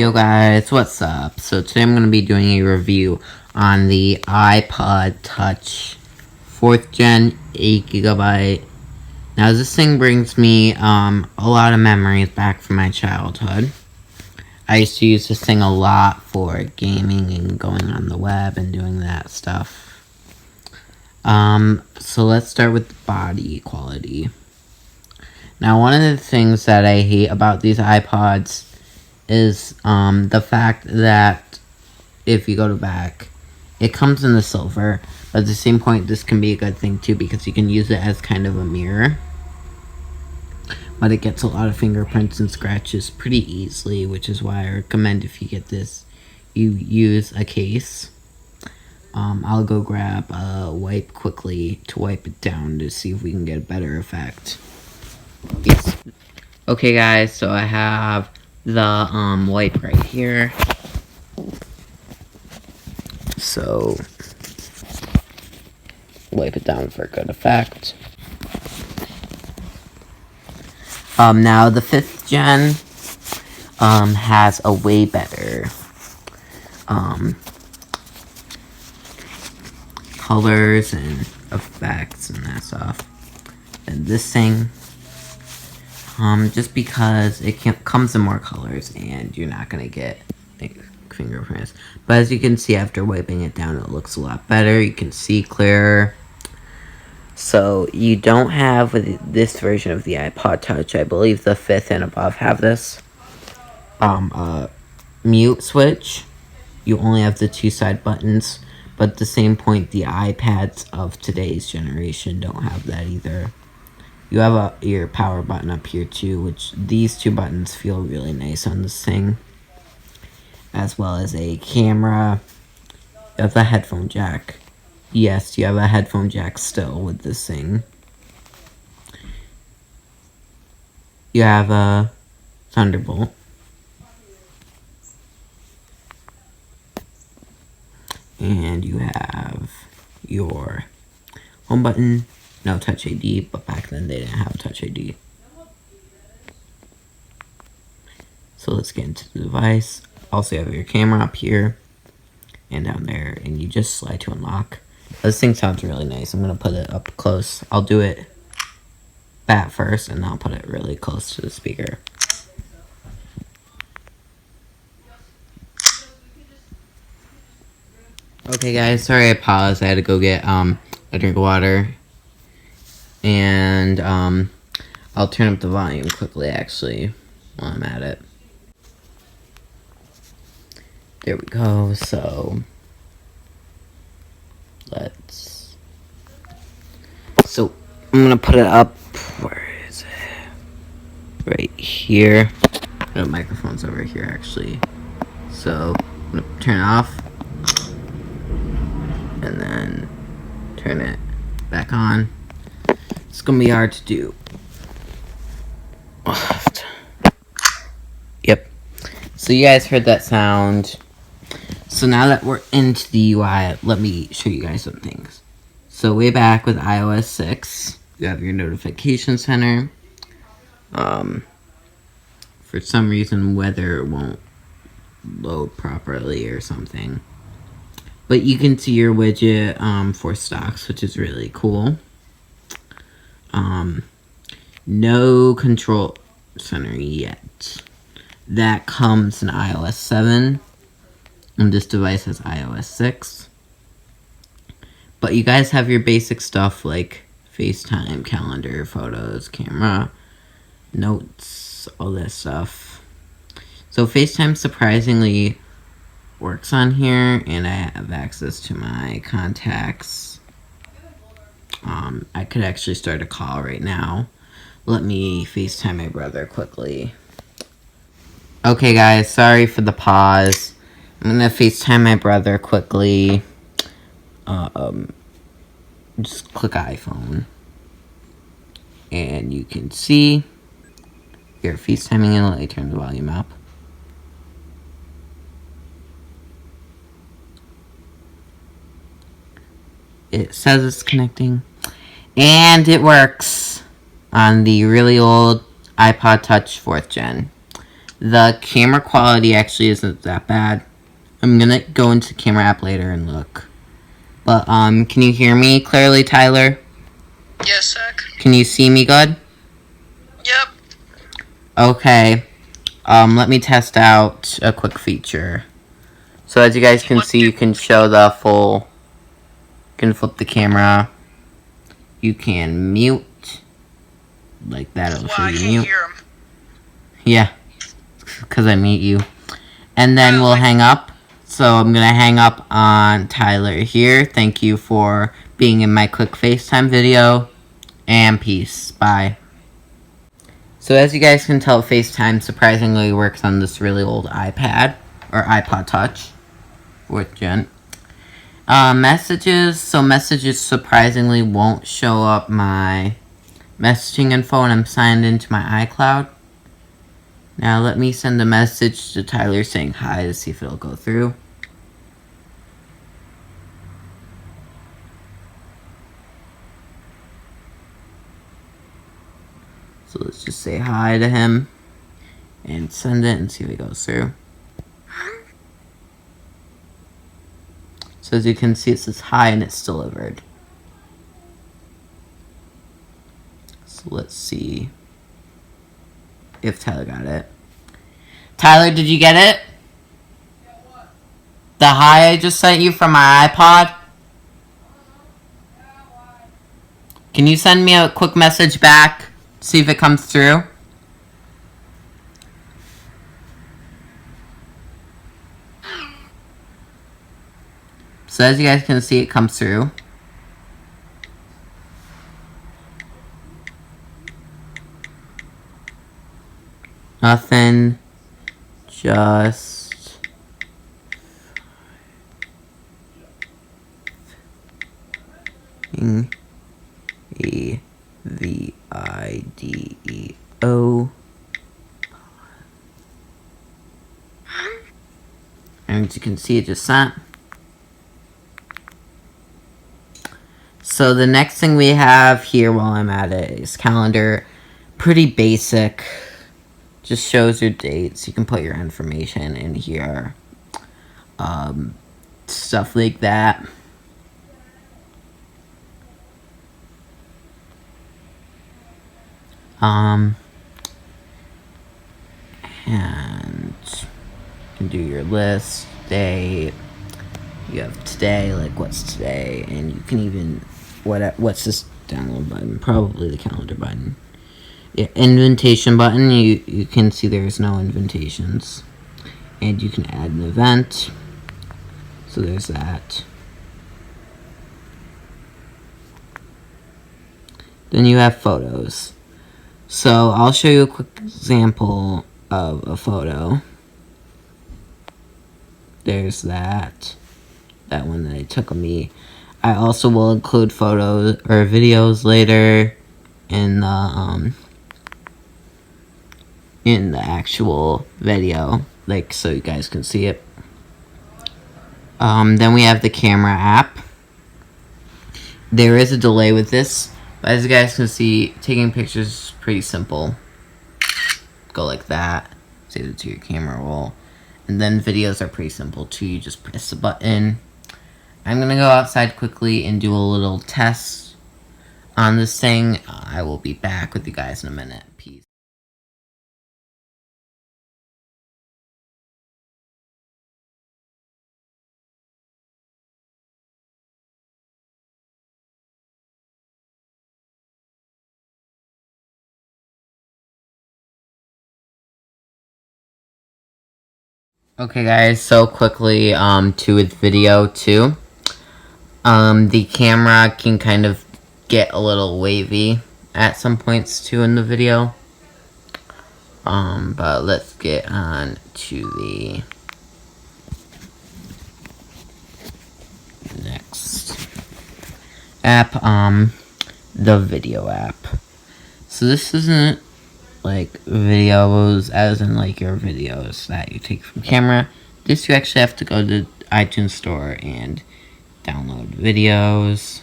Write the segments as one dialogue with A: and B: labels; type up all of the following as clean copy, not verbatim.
A: Yo guys, what's up? So today I'm going to be doing a review on the iPod Touch 4th Gen 8GB. Now this thing brings me a lot of memories back from my childhood. I used to use this thing a lot for gaming and going on the web and doing that stuff. So let's start with the body quality. Now one of the things that I hate about these iPods is the fact that if you go to back, it comes in the silver, but at the same point this can be a good thing too because you can use it as kind of a mirror, but it gets a lot of fingerprints and scratches pretty easily, which is why I recommend if you get this, you use a case. I'll go grab a wipe quickly to wipe it down to see if we can get a better effect. Yes. Okay guys, so I have the wipe right here. So wipe it down for good effect. Now the 5th gen has a way better colors and effects and that stuff than this thing. Just because it comes in more colors and you're not gonna get fingerprints. But as you can see, after wiping it down, it looks a lot better. You can see clearer. So you don't have with this version of the iPod Touch, I believe the 5th and above have this, a mute switch. You only have the 2 side buttons, but at the same point, the iPads of today's generation don't have that either. You have your power button up here too, which these 2 buttons feel really nice on this thing. As well as a camera. You have a headphone jack. Yes, you have a headphone jack still with this thing. You have a Thunderbolt. And you have your home button. No Touch ID, but back then they didn't have Touch ID. So let's get into the device. Also, you have your camera up here and down there, and you just slide to unlock. This thing sounds really nice. I'm going to put it up close. I'll do it bat first, and then I'll put it really close to the speaker. Okay, guys, sorry I paused. I had to go get a drink of water. And I'll turn up the volume quickly, actually, while I'm at it. There we go. So I'm gonna put it up. Where is it? Right here. The microphone's over here, actually. So I'm gonna turn it off, and then turn it back on. It's gonna be hard to do. Yep. So you guys heard that sound. So now that we're into the UI, let me show you guys some things. So way back with iOS 6, you have your notification center. For some reason, weather won't load properly or something. But you can see your widget for stocks, which is really cool. No control center yet. That comes in iOS 7. And this device has iOS 6. But you guys have your basic stuff like FaceTime, calendar, photos, camera, notes, all that stuff. So FaceTime surprisingly works on here, and I have access to my contacts. I could actually start a call right now. Let me FaceTime my brother quickly. Okay guys, sorry for the pause. I'm gonna FaceTime my brother quickly. Just click iPhone. And you can see you're FaceTiming, and let me turn the volume up. It says it's connecting. And it works on the really old iPod Touch 4th gen. The camera quality actually isn't that bad. I'm gonna go into camera app later and look. But, can you hear me clearly, Tyler?
B: Yes, Zach.
A: Can you see me good?
B: Yep.
A: Okay. Let me test out a quick feature. So as you guys can see, you can show the full... You can flip the camera. You can mute. Like that, it'll show
B: I
A: you
B: can't
A: mute.
B: hear him.
A: Yeah. Because I mute you. And then we'll hang up. So I'm going to hang up on Tyler here. Thank you for being in my quick FaceTime video. And peace. Bye. So as you guys can tell, FaceTime surprisingly works on this really old iPad. Or iPod Touch. 4th gen. Messages. So messages surprisingly won't show up my messaging info when I'm signed into my iCloud. Now let me send a message to Tyler saying hi to see if it'll go through. So let's just say hi to him and send it and see if it goes through. So as you can see, it says hi and it's delivered. So let's see if Tyler got it. Tyler, did you get it?
B: Yeah, what?
A: The hi I just sent you from my iPod?
B: Yeah, why?
A: Can you send me a quick message back? See if it comes through? So as you guys can see, it comes through. Nothing. Just... A-V-I-D-E-O. And as you can see, it just sent. So the next thing we have here while I'm at it is calendar. Pretty basic. Just shows your dates. You can put your information in here. Stuff like that. And you can do your list, date. You have today, like what's today, and you can even what's this download button? Probably the calendar button. Yeah, invitation button. You can see there's no invitations, and you can add an event. So there's that. Then you have photos. So I'll show you a quick example of a photo. There's that one that I took of me. I also will include photos or videos later in the actual video, like so you guys can see it. Then we have the camera app. There is a delay with this, but as you guys can see, taking pictures is pretty simple. Go like that, save it to your camera roll. And then videos are pretty simple too. You just press the button. I'm gonna go outside quickly and do a little test on this thing. I will be back with you guys in a minute. Peace. Okay guys, so quickly to with video too. The camera can kind of get a little wavy at some points too in the video. But let's get on to the next app, the video app. So this isn't like videos as in like your videos that you take from camera. This you actually have to go to iTunes store and download videos.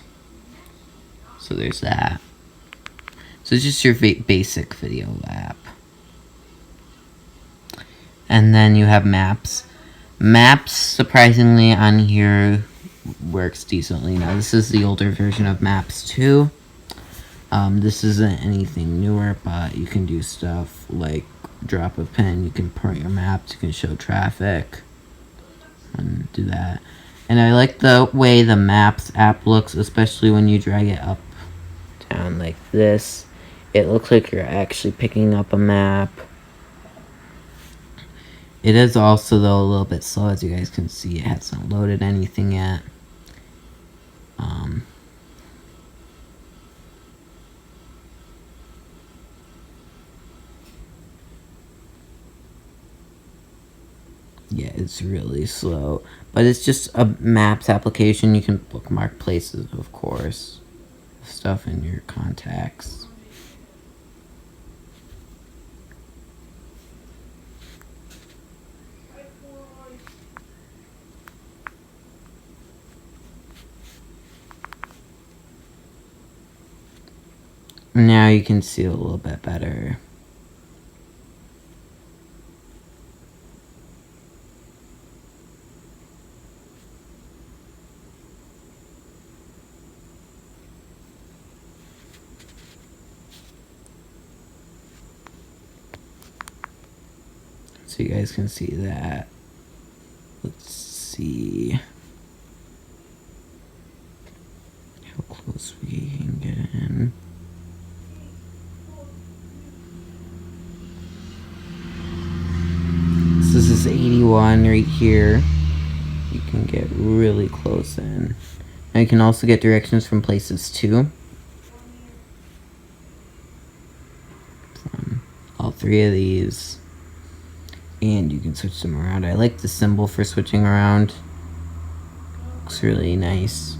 A: So there's that. So it's just your basic video app. And then you have maps. Maps, surprisingly, on here works decently. Now, this is the older version of Maps 2. This isn't anything newer, but you can do stuff like drop a pin, you can point your maps, you can show traffic, and do that. And I like the way the Maps app looks, especially when you drag it up, down like this. It looks like you're actually picking up a map. It is also, though, a little bit slow, as you guys can see. It hasn't loaded anything yet. Yeah, it's really slow. But it's just a maps application. You can bookmark places, of course. Stuff in your contacts. Now you can see a little bit better. So you guys can see that. Let's see how close we can get in. So this is 81 right here. You can get really close in. Now you can also get directions from places too. From all three of these. And you can switch them around. I like the symbol for switching around. Looks really nice.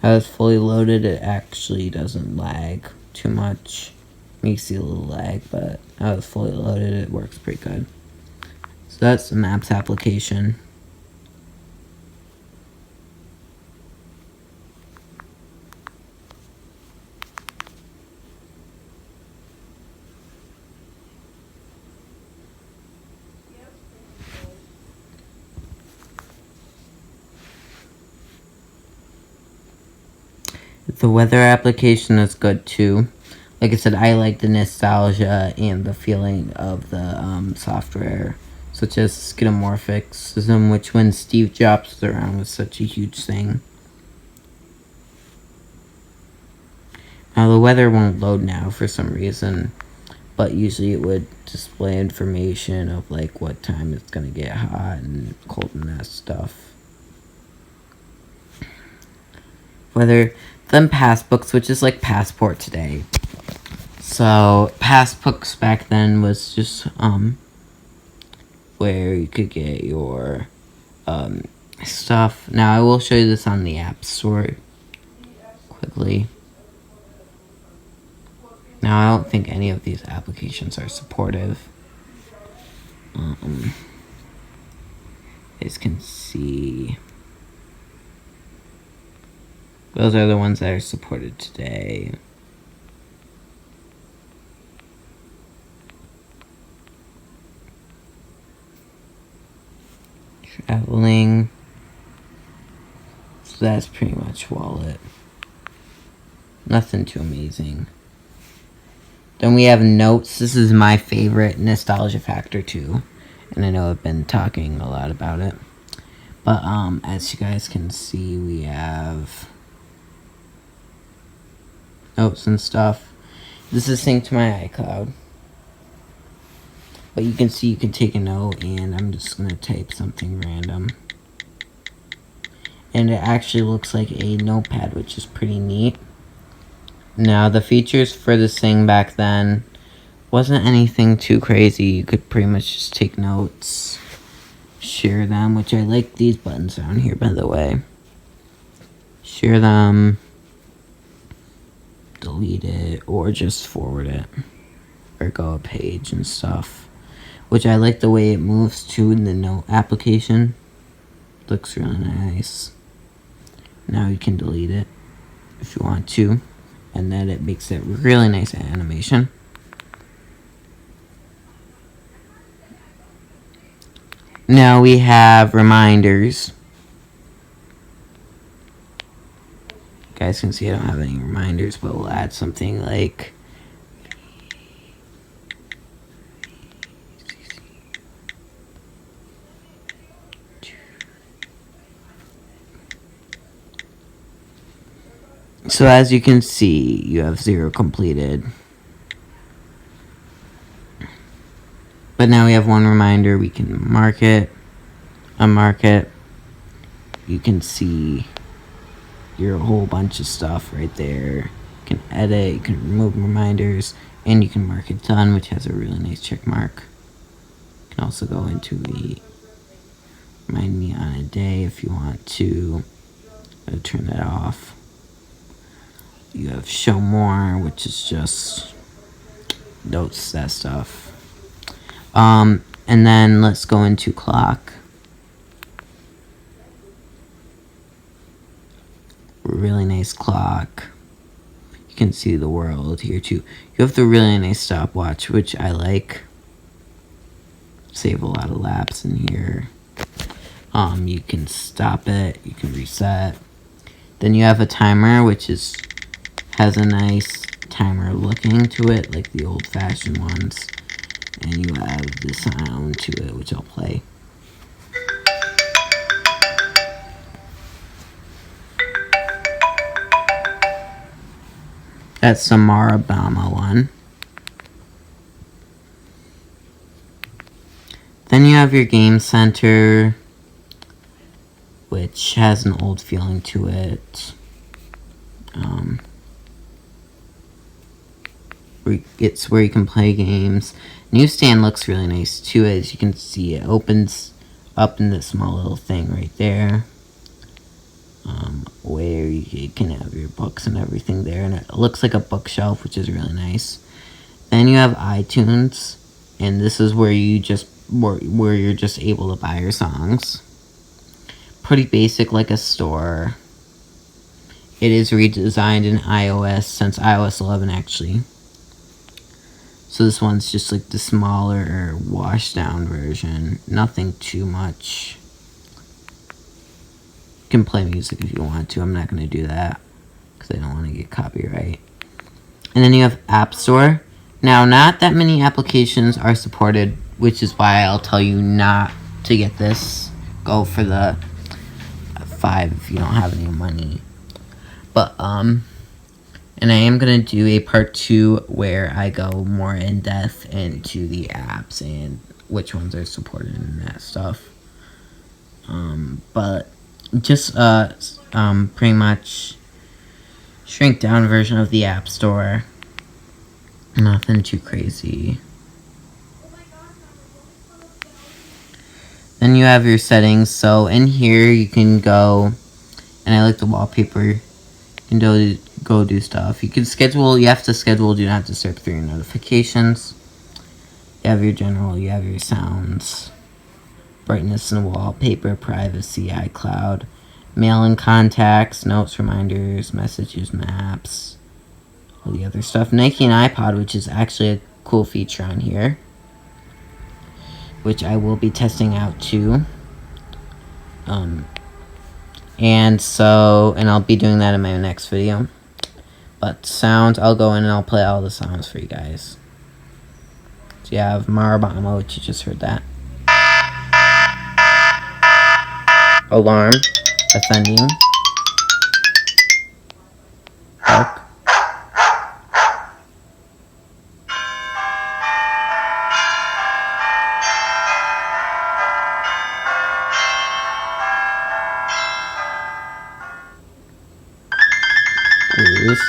A: As it's fully loaded, it actually doesn't lag too much. You see a little lag, but as it's fully loaded, it works pretty good. So that's the Maps application. The weather application is good too. Like I said, I like the nostalgia and the feeling of the software, such as skeuomorphism, which when Steve Jobs was around was such a huge thing. Now the weather won't load now for some reason, but usually it would display information of like what time it's gonna get hot and cold and that stuff. Weather, then passbooks, which is like Passport today. So passbooks back then was just where you could get your stuff. Now I will show you this on the App Store quickly. Now I don't think any of these applications are supportive. You guys can see those are the ones that are supported today. Traveling. So that's pretty much Wallet. Nothing too amazing. Then we have Notes. This is my favorite nostalgia factor too. And I know I've been talking a lot about it. But as you guys can see, we have notes and stuff. This is synced to my iCloud. But you can see you can take a note, and I'm just going to type something random. And it actually looks like a notepad, which is pretty neat. Now, the features for this thing back then wasn't anything too crazy. You could pretty much just take notes, share them, which I like these buttons down here, by the way. Share them, delete it, or just forward it, or go a page and stuff. Which I like the way it moves to in the note application. Looks really nice. Now you can delete it if you want to, and then it makes it really nice animation. Now we have reminders. You guys can see I don't have any reminders, but we'll add something like so. As you can see, you have 0 completed. But now we have 1 reminder. We can mark it, unmark it. You can see your whole bunch of stuff right there. You can edit, you can remove reminders, and you can mark it done, which has a really nice check mark. You can also go into the remind me on a day if you want to. Turn that off. You have show more, which is just notes, that stuff. And then let's go into clock. Really nice clock. You can see the world here too. You have the really nice stopwatch, which I like. Save a lot of laps in here. You can stop it. You can reset. Then you have a timer, which has a nice timer looking to it, like the old-fashioned ones. And you have the sound to it, which I'll play. That's the Marabama one. Then you have your game center, which has an old feeling to it. It's where you can play games. Newsstand looks really nice too. As you can see, it opens up in this small little thing right there, where you can have your books and everything there, and it looks like a bookshelf, which is really nice. Then you have iTunes, and this is where you where you're just able to buy your songs. Pretty basic, like a store. It is redesigned in iOS since iOS 11 actually. So this one's just like the smaller, washed down version. Nothing too much. You can play music if you want to. I'm not going to do that because I don't want to get copyright. And then you have App Store. Now, not that many applications are supported, which is why I'll tell you not to get this. Go for the 5 if you don't have any money. But, and I am going to do a part 2 where I go more in depth into the apps and which ones are supported and that stuff. But just pretty much shrink down version of the App Store. Nothing too crazy. Then you have your settings. So in here you can go, and I like the wallpaper. You can go do stuff. You can schedule. You have to schedule do not disturb through your notifications. You have your general. You have your sounds, brightness and wallpaper, privacy, iCloud, mail and contacts, notes, reminders, messages, maps, all the other stuff. Nike and iPod, which is actually a cool feature on here, which I will be testing out too. And I'll be doing that in my next video. But sounds, I'll go in and I'll play all the sounds for you guys. So you have Marabama, which you just heard that. Alarm, ascending. Bark. Blues.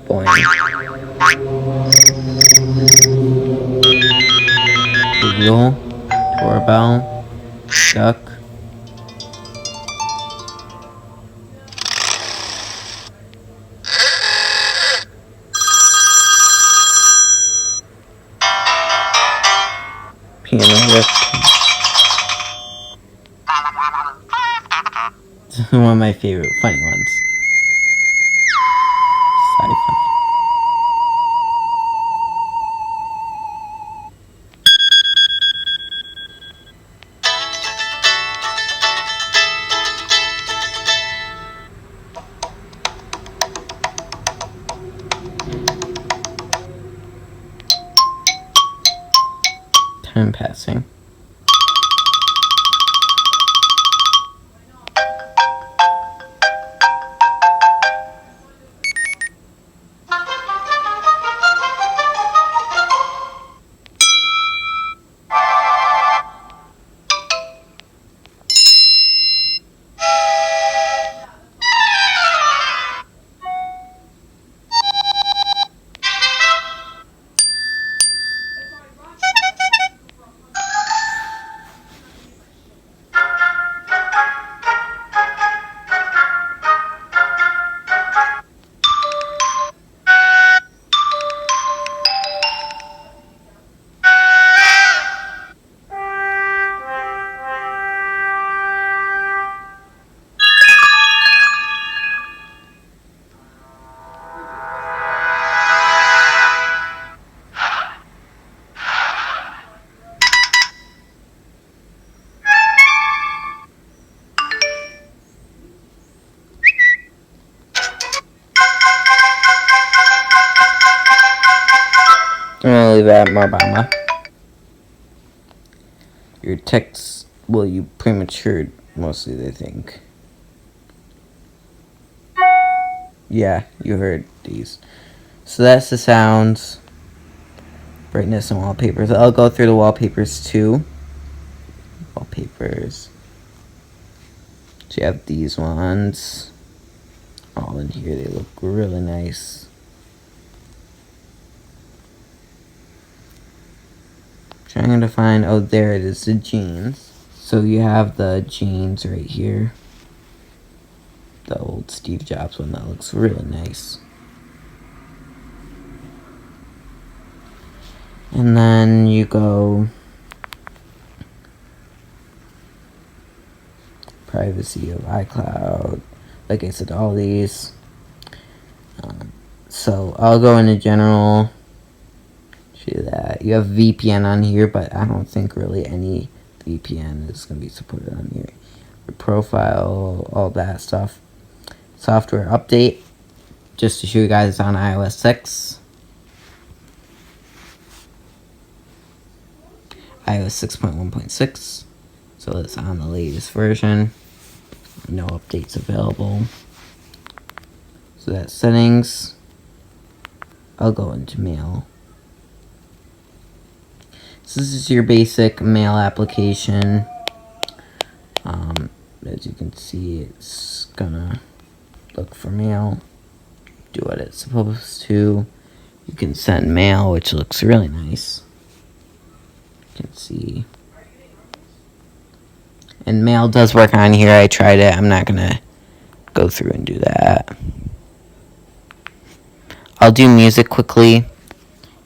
A: Boing. Wheel. Doorbell. Duck. Piano riff. One of my favorite funny ones. Sci-fi. Time passing. I'm gonna leave that at Marbama. Your texts, well, you prematured mostly, they think. Yeah, you heard these. So that's the sounds, brightness, and wallpapers. I'll go through the wallpapers too. Wallpapers. So you have these ones. All in here, they look really nice. Trying to find, oh, there it is, the jeans. So you have the jeans right here. The old Steve Jobs one that looks really nice. And then you go privacy of iCloud. Like I said, all these. So I'll go into general. Show you that. You have VPN on here, but I don't think really any VPN is going to be supported on here. Your profile, all that stuff. Software update. Just to show you guys, it's on iOS 6. iOS 6.1.6. So it's on the latest version. No updates available. So that's settings. I'll go into mail. So this is your basic mail application. As you can see, it's gonna look for mail, do what it's supposed to. You can send mail, which looks really nice. You can see. And mail does work on here. I tried it. I'm not gonna go through and do that. I'll do music quickly.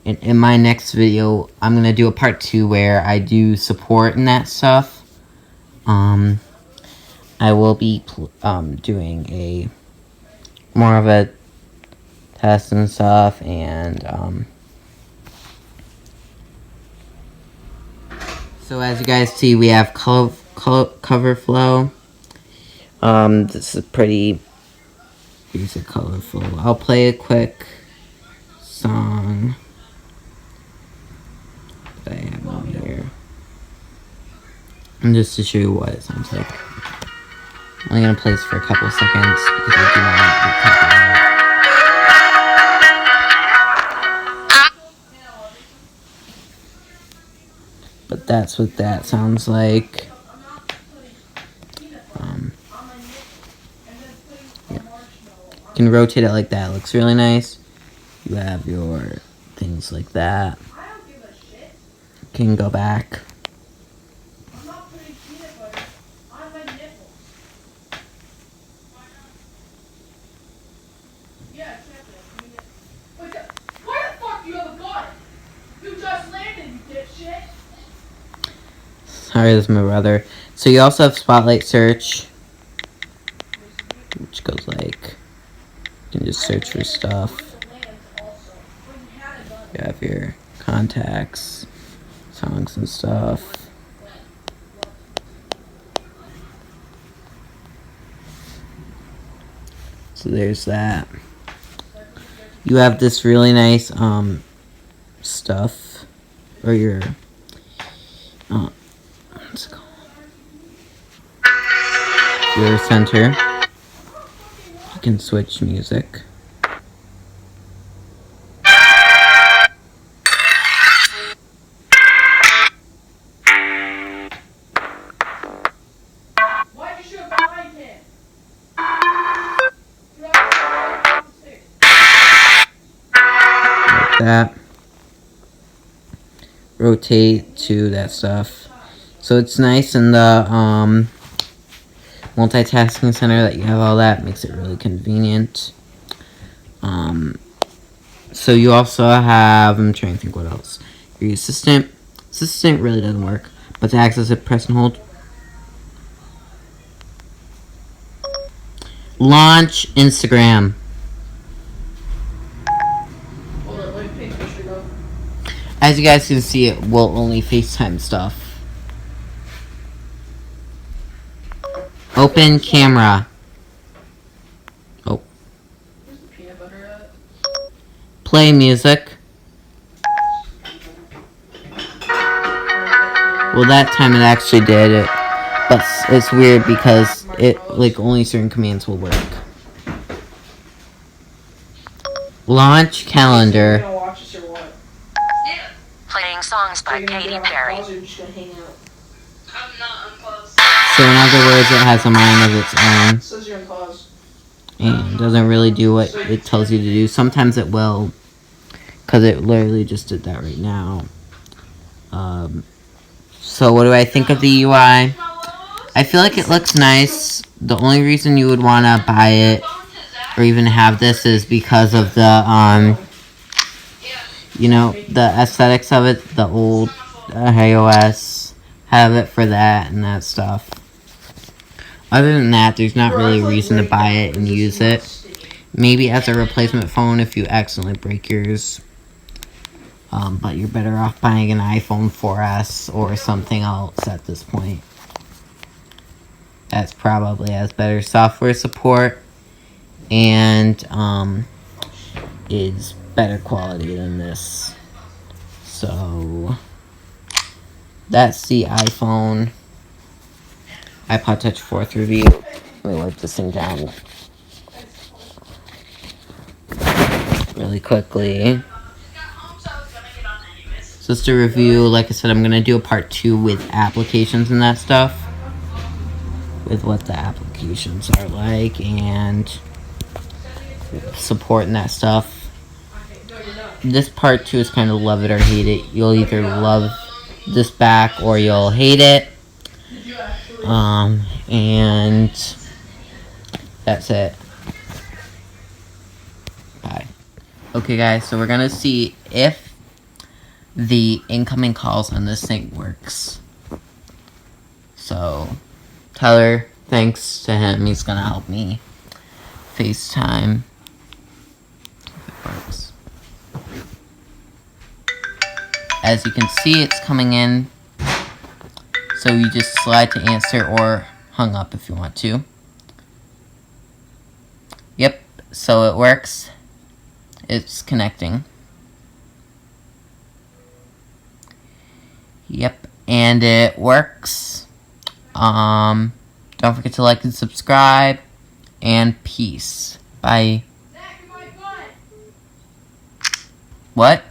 A: In my next video, I'm going to do a part 2 where I do support and that stuff. I will be doing a more of a test and stuff, and so as you guys see, we have cover flow. This is pretty basic color flow. I'll play a quick song that I have on here. And just to show you what it sounds like. I'm only going to play this for a couple of seconds because I do not want to copyright. But that's what that sounds like. Yeah. You can rotate it like that. It looks really nice. You have your things like that. You can go back. Sorry, this is my brother. So you also have Spotlight Search. search for stuff. You have your contacts, songs and stuff. So there's that. You have this really nice stuff, or your what's it called? Your center. You can switch music. That. Rotate to that stuff. So it's nice in the multitasking center that you have all that. Makes it really convenient. So you also have, I'm trying to think what else. Your assistant. Assistant really doesn't work. But to access it, press and hold. Launch Instagram. As you guys can see, it will only FaceTime stuff. Open camera. Oh. Play music. Well, that time it actually did it. But it's weird because it, like, only certain commands will work. Launch calendar.
C: Playing songs by Katy Perry.
A: So in other words, it has a mind of its own. And doesn't really do what it tells you to do. Sometimes it will. Because it literally just did that right now. So what do I think of the UI? I feel like it looks nice. The only reason you would want to buy it or even have this is because of the, you know, the aesthetics of it. The old iOS have it for that and that stuff. Other than that, there's not really a reason to buy it and use it. Maybe as a replacement phone if you accidentally break yours. But you're better off buying an iPhone 4S or something else at this point. That's probably has better software support and is better quality than this. So that's the iPod Touch 4th review. Let me wipe this thing down really quickly. So just a review, like I said, I'm going to do a part 2 with applications and that stuff. With what the applications are like and support and that stuff. This part 2 is kind of love it or hate it. You'll either love this back or you'll hate it. And that's it. Bye. Okay guys, so we're going to see if the incoming calls on this thing works. So Tyler, thanks to him, he's gonna help me FaceTime. If it works. As you can see, it's coming in. So you just slide to answer or hung up if you want to. Yep, so it works. It's connecting. Yep, and it works. Don't forget to like and subscribe, and peace. Bye. What?